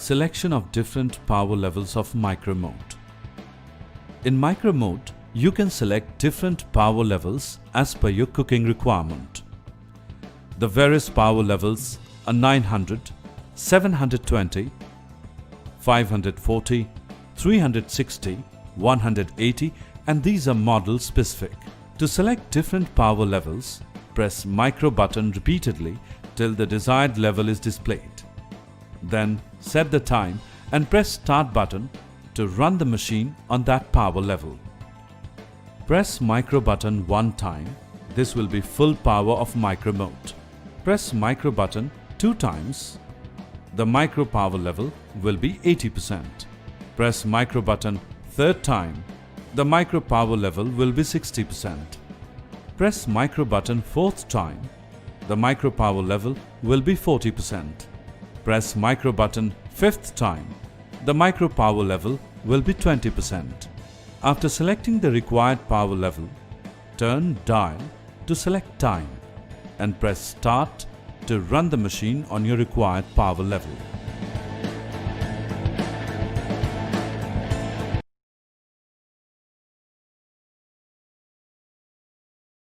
Selection of different power levels of micro mode. In micro mode, you can select different power levels as per your cooking requirement. The various power levels are 900, 720, 540, 360, 180, and these are model specific. To select different power levels, press micro button repeatedly till the desired level is displayed. Then set the time and press start button to run the machine on that power level. Press micro button one time. This will be full power of micro mode. Press micro button two times. The micro power level will be 80%. Press micro button third time. The micro power level will be 60%. Press micro button fourth time. The micro power level will be 40%. Press micro button fifth time. The micro power level will be 20%. After selecting the required power level, turn dial to select time and press start to run the machine on your required power level.